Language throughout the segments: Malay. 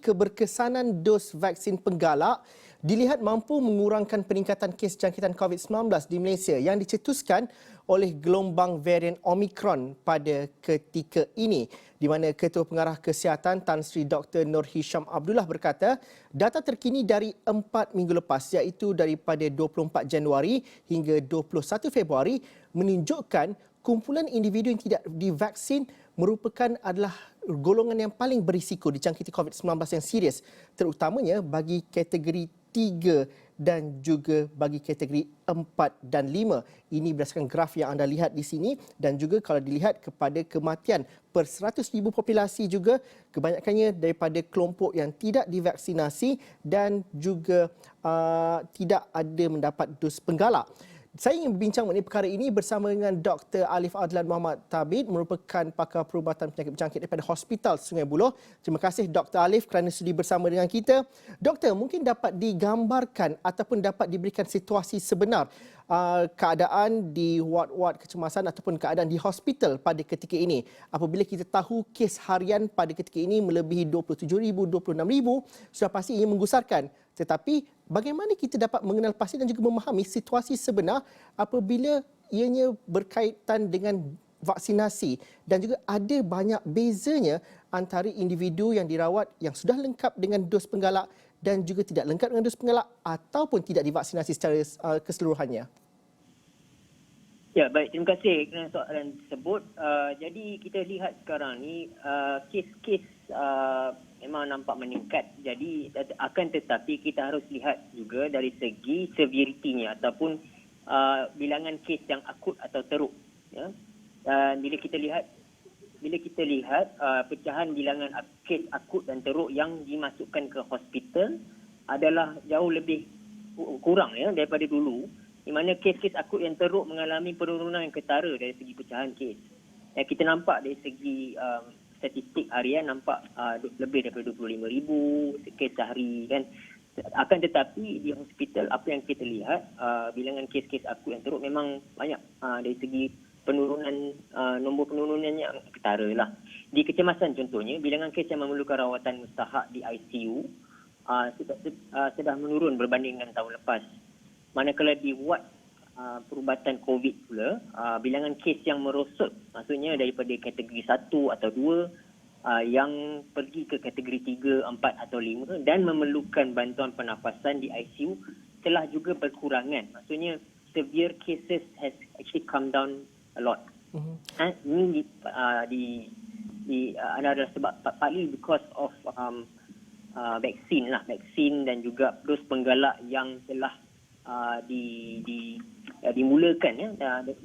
keberkesanan dos vaksin penggalak dilihat mampu mengurangkan peningkatan kes jangkitan COVID-19 di Malaysia yang dicetuskan oleh gelombang varian Omicron pada ketika ini, di mana Ketua Pengarah Kesihatan Tan Sri Dr. Nur Hisham Abdullah berkata, data terkini dari 4 minggu lepas iaitu daripada 24 Januari hingga 21 Februari menunjukkan kumpulan individu yang tidak divaksin merupakan adalah golongan yang paling berisiko dijangkiti COVID-19 yang serius, terutamanya bagi kategori 3 dan juga bagi kategori 4 dan 5. Ini berdasarkan graf yang anda lihat di sini, dan juga kalau dilihat kepada kematian per 100,000 populasi juga kebanyakannya daripada kelompok yang tidak divaksinasi dan juga tidak ada mendapat dos penggalak. Saya ingin berbincang mengenai perkara ini bersama dengan Dr. Alif Adlan Muhammad Tabid, merupakan pakar perubatan penyakit berjangkit daripada Hospital Sungai Buloh. Terima kasih Dr. Alif kerana sudi bersama dengan kita. Doktor, mungkin dapat digambarkan ataupun dapat diberikan situasi sebenar keadaan di ward-ward kecemasan ataupun keadaan di hospital pada ketika ini. Apabila kita tahu kes harian pada ketika ini melebihi 27,000, 26,000, sudah pasti ia menggusarkan. Tetapi bagaimana kita dapat mengenal pasti dan juga memahami situasi sebenar apabila ianya berkaitan dengan vaksinasi dan juga ada banyak bezanya antara individu yang dirawat yang sudah lengkap dengan dos penggalak dan juga tidak lengkap dengan dos penggalak ataupun tidak divaksinasi secara keseluruhannya. Ya, baik. Terima kasih kerana soalan tersebut. Jadi kita lihat sekarang ni kes-kes memang nampak meningkat. Jadi akan tetapi kita harus lihat juga dari segi severity-nya ataupun bilangan kes yang akut atau teruk. Ya. Bila kita lihat pecahan bilangan kes akut dan teruk yang dimasukkan ke hospital adalah jauh lebih kurang ya daripada dulu, di mana kes-kes akut yang teruk mengalami penurunan yang ketara dari segi pecahan kes. Kita nampak dari segi statistik harian nampak lebih daripada 25,000 kes sehari kan. Akan tetapi di hospital apa yang kita lihat bilangan kes-kes akut yang teruk memang banyak dari segi penurunan nombor penurunannya ketara lah. Di kecemasan contohnya bilangan kes yang memerlukan rawatan mustahak di ICU sudah menurun berbanding dengan tahun lepas. Manakala di ward perubatan COVID pula, bilangan kes yang merosot, maksudnya daripada kategori 1 atau 2 yang pergi ke kategori 3, 4 atau 5 dan memerlukan bantuan pernafasan di ICU telah juga berkurangan. Maksudnya severe cases has actually come down a lot. Ini adalah sebab partly because of vaksin dan juga dos penggalak yang telah dimulakan ya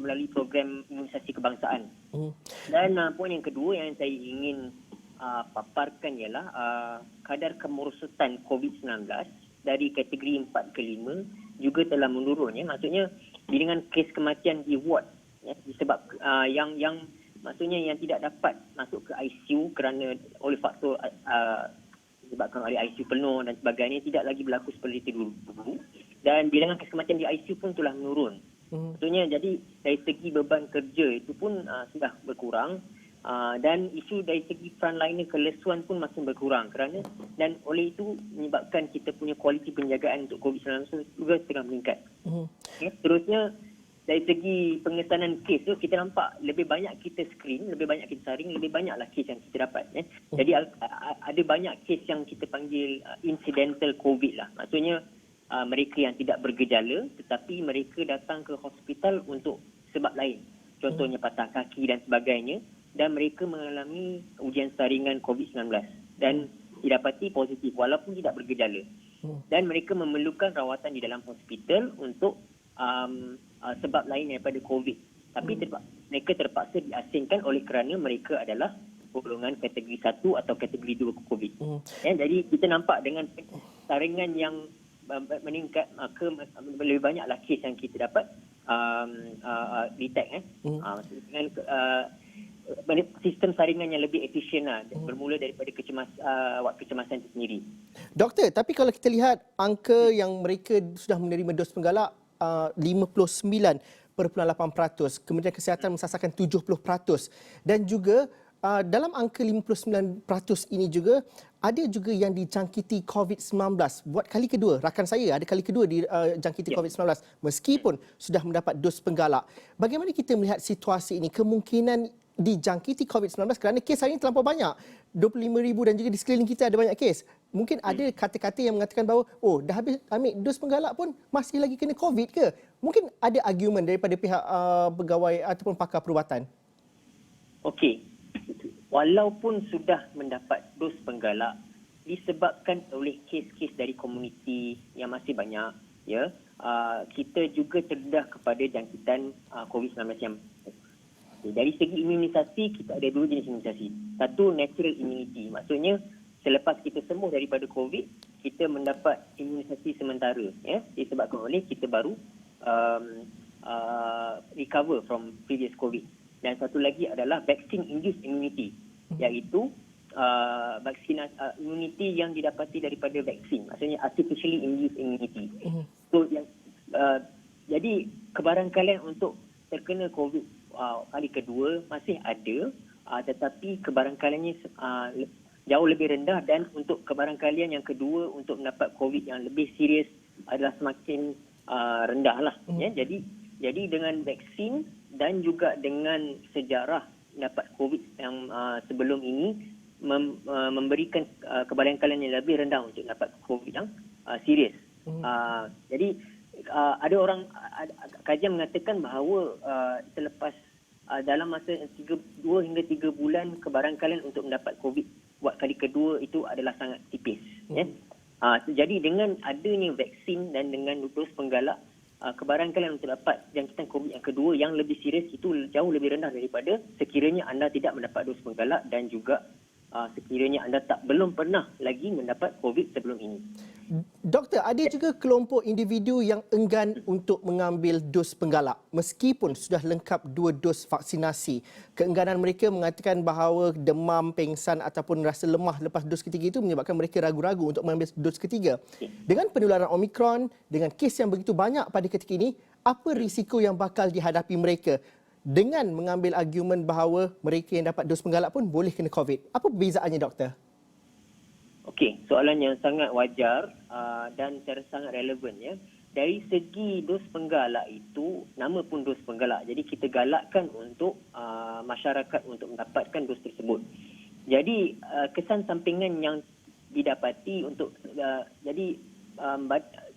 melalui program imunisasi kebangsaan. Dan poin yang kedua yang saya ingin paparkan ialah kadar kemerosotan COVID-19 dari kategori 4 ke 5 juga telah menurun ya. Maksudnya bilangan kes kematian di ward ya, disebab yang maksudnya yang tidak dapat masuk ke ICU kerana oleh faktor disebabkan oleh ICU penuh dan sebagainya tidak lagi berlaku seperti itu dulu. Dan bilangan kes kematian di ICU pun telah menurun. Maksudnya jadi dari segi beban kerja itu pun sudah berkurang dan isu dari segi frontliner kelesuan pun makin berkurang kerana dan oleh itu menyebabkan kita punya kualiti penjagaan untuk COVID-19 juga tengah meningkat. Seterusnya dari segi pengesanan kes tu kita nampak lebih banyak kita screen, lebih banyak kita saring, lebih banyaklah kes yang kita dapat. Jadi ada banyak kes yang kita panggil incidental COVID lah. Maksudnya mereka yang tidak bergejala tetapi mereka datang ke hospital untuk sebab lain. Contohnya patah kaki dan sebagainya dan mereka mengalami ujian saringan COVID-19 dan didapati positif walaupun tidak bergejala. Dan mereka memerlukan rawatan di dalam hospital untuk sebab lain daripada COVID. Tapi mereka terpaksa diasingkan oleh kerana mereka adalah golongan kategori 1 atau kategori 2 COVID. Jadi kita nampak dengan saringan yang meningkat maka lebih banyaklah kes yang kita dapat detect dengan sistem saringan yang lebih efisien bermula daripada kecemasan itu sendiri. Doktor, tapi kalau kita lihat angka yang mereka sudah menerima dos penggalak 59.8%, Kementerian Kesihatan mensasarkan 70% dan juga dalam angka 59% ini juga ada juga yang dijangkiti COVID-19 buat kali kedua. Rakan saya ada kali kedua dijangkiti COVID-19 meskipun sudah mendapat dos penggalak. Bagaimana kita melihat situasi ini? Kemungkinan dijangkiti COVID-19 kerana kes hari ini terlampau banyak. 25,000 dan juga di sekeliling kita ada banyak kes. Mungkin ada kata-kata yang mengatakan bahawa dah habis ambil dos penggalak pun masih lagi kena COVID ke? Mungkin ada argumen daripada pihak pegawai ataupun pakar perubatan. Okey. Walaupun sudah mendapat dos penggalak disebabkan oleh kes-kes dari komuniti yang masih banyak, kita juga terdedah kepada jangkitan COVID-19 yang dari segi imunisasi, kita ada dua jenis imunisasi. Satu, natural immunity. Maksudnya selepas kita sembuh daripada COVID, kita mendapat imunisasi sementara, disebabkan oleh kita baru recover from previous COVID. Dan satu lagi adalah vaccine-induced immunity, iaitu immunity yang didapati daripada vaksin. Maksudnya artificially induced immunity. So, jadi kebarangkalian untuk terkena COVID kali kedua masih ada, tetapi kebarangkaliannya jauh lebih rendah, dan untuk kebarangkalian yang kedua untuk mendapat COVID yang lebih serius adalah semakin rendah lah. Jadi dengan vaksin dan juga dengan sejarah dapat COVID yang sebelum ini memberikan kebarangkalian yang lebih rendah untuk dapat COVID yang serius. Jadi ada kajian mengatakan bahawa selepas dalam masa 2 hingga 3 bulan kebarangkalian untuk mendapat COVID buat kali kedua itu adalah sangat tipis. Jadi dengan adanya vaksin dan dengan dos penggalak, kebarangkalian untuk dapat jangkitan COVID yang kedua yang lebih serius itu jauh lebih rendah daripada sekiranya anda tidak mendapat dos penggalak dan juga sekiranya anda belum pernah lagi mendapat COVID sebelum ini. Doktor, ada juga kelompok individu yang enggan untuk mengambil dos penggalak meskipun sudah lengkap 2 dos vaksinasi. Keengganan mereka mengatakan bahawa demam, pengsan ataupun rasa lemah lepas dos ketiga itu menyebabkan mereka ragu-ragu untuk mengambil dos ketiga. Dengan penularan Omicron, dengan kes yang begitu banyak pada ketika ini, apa risiko yang bakal dihadapi mereka dengan mengambil argumen bahawa mereka yang dapat dos penggalak pun boleh kena COVID? Apa perbezaannya, doktor? Okey, soalan yang sangat wajar dan sangat relevan, ya. Dari segi dos penggalak itu, nama pun dos penggalak. Jadi kita galakkan untuk masyarakat untuk mendapatkan dos tersebut. Jadi kesan sampingan yang didapati untuk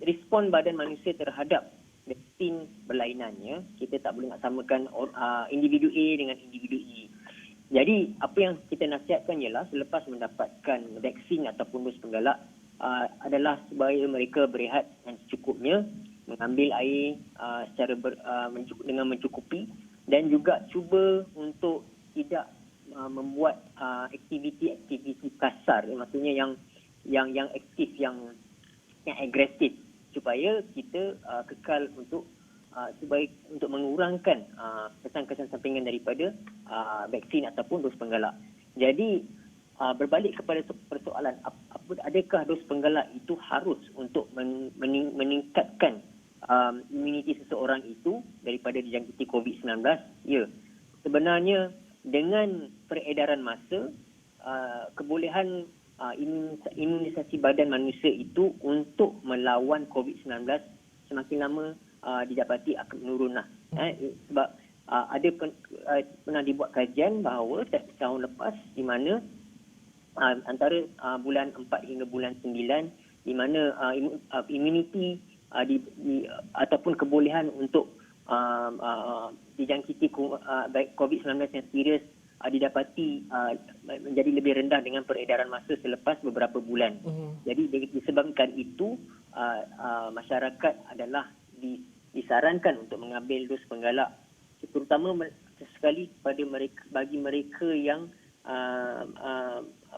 respon badan manusia terhadap vaksin berlainannya, kita tak boleh nak samakan individu A dengan individu E. Jadi apa yang kita nasihatkan ialah selepas mendapatkan vaksin ataupun dos penggalak adalah supaya mereka berehat yang secukupnya, mengambil air dengan mencukupi, dan juga cuba untuk tidak membuat aktiviti-aktiviti kasar, maksudnya yang aktif, yang agresif, supaya kita kekal untuk mengurangkan kesan-kesan sampingan daripada vaksin ataupun dos penggalak. Jadi berbalik kepada persoalan, adakah dos penggalak itu harus untuk meningkatkan imuniti seseorang itu daripada dijangkiti COVID-19? Ya, sebenarnya dengan peredaran masa, kebolehan imunisasi badan manusia itu untuk melawan COVID-19 semakin lama didapati akan menurun. Sebab pernah dibuat kajian bahawa tahun lepas di mana antara bulan 4 hingga bulan 9 di mana immunity ataupun kebolehan untuk dijangkiti COVID-19 yang serius didapati menjadi lebih rendah dengan peredaran masa selepas beberapa bulan. Jadi disebabkan itu masyarakat adalah disarankan untuk mengambil dos penggalak, terutama sekali bagi mereka yang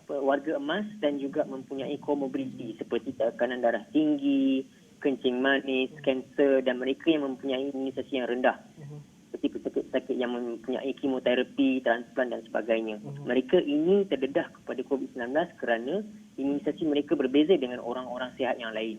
warga emas dan juga mempunyai komorbiditi seperti tekanan darah tinggi, kencing manis, kanser, dan mereka yang mempunyai imunisasi yang rendah seperti pesakit yang mempunyai kemoterapi, transplant dan sebagainya. Mereka ini terdedah kepada COVID-19 kerana imunisasi mereka berbeza dengan orang-orang sihat yang lain.